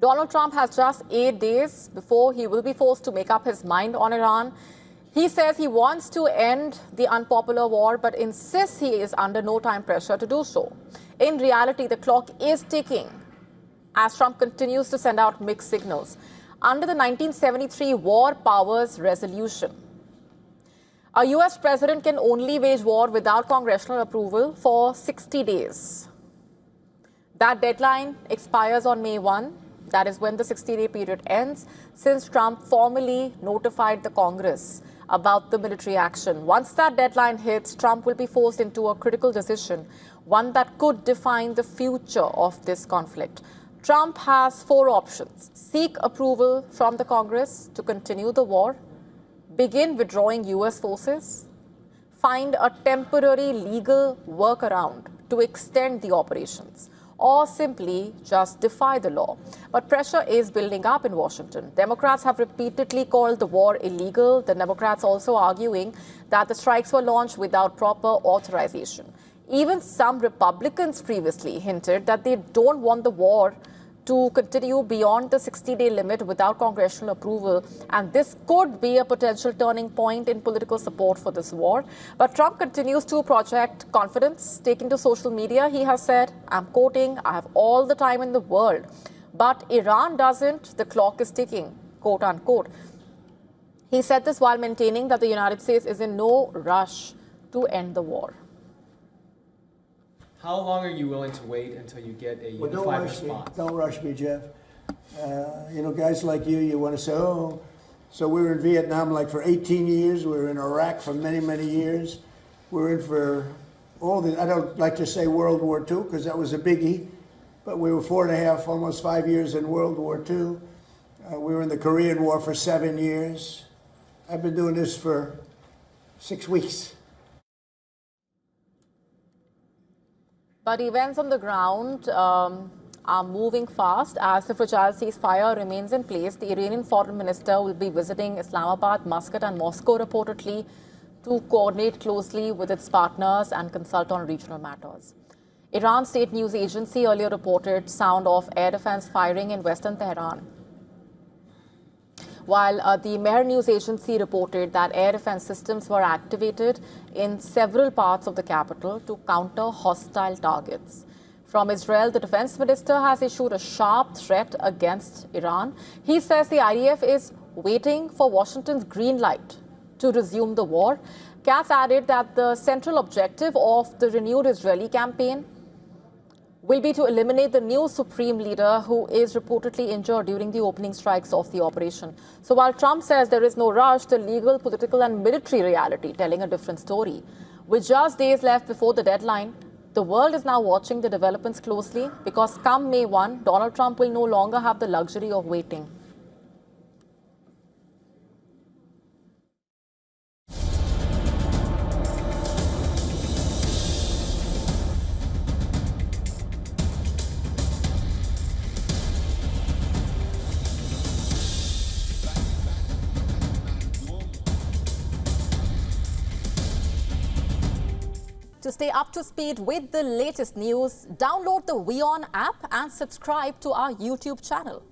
Donald Trump has just 8 days before he will be forced to make up his mind on Iran. He says he wants to end the unpopular war, but insists he is under no time pressure to do so. In reality, the clock is ticking as Trump continues to send out mixed signals. Under the 1973 War Powers Resolution, a U.S. president can only wage war without congressional approval for 60 days. That deadline expires on May 1. That is when the 60-day period ends, since Trump formally notified the Congress about the military action. Once that deadline hits, Trump will be forced into a critical decision, one that could define the future of this conflict. Trump has 4 options: seek approval from the Congress to continue the war, begin withdrawing U.S. forces, find a temporary legal workaround to extend the operations, or simply just defy the law. But pressure is building up in Washington. Democrats have repeatedly called the war illegal. The Democrats also arguing that the strikes were launched without proper authorization. Even some Republicans previously hinted that they don't want the war to continue beyond the 60-day limit without congressional approval, and this could be a potential turning point in political support for this war. But Trump continues to project confidence. Taking to social media, he has said, I'm quoting, "I have all the time in the world, but Iran doesn't. The clock is ticking," quote unquote. He said this while maintaining that the United States is in no rush to end the war. How long are you willing to wait until you get a unified response? Don't rush me, Jeff. Guys like you want to say, oh, so we were in Vietnam like for 18 years. We were in Iraq for many, many years. We're in for all the, I don't like to say World War II because that was a biggie, but we were 4.5, almost 5 years in World War II. We were in the Korean War for 7 years. I've been doing this for 6 weeks. But events on the ground are moving fast as the fragile ceasefire remains in place. The Iranian foreign minister will be visiting Islamabad, Muscat and Moscow reportedly to coordinate closely with its partners and consult on regional matters. Iran state news agency earlier reported sound of air defense firing in western Tehran, while the Mehr news agency reported that air defense systems were activated in several parts of the capital to counter hostile targets. From Israel, the defense minister has issued a sharp threat against Iran. He says the IDF is waiting for Washington's green light to resume the war. Katz added that the central objective of the renewed Israeli campaign will be to eliminate the new supreme leader who is reportedly injured during the opening strikes of the operation. So while Trump says there is no rush, the legal, political and military reality telling a different story. With just days left before the deadline, the world is now watching the developments closely because come May 1, Donald Trump will no longer have the luxury of waiting. To stay up to speed with the latest news, download the WION app and subscribe to our YouTube channel.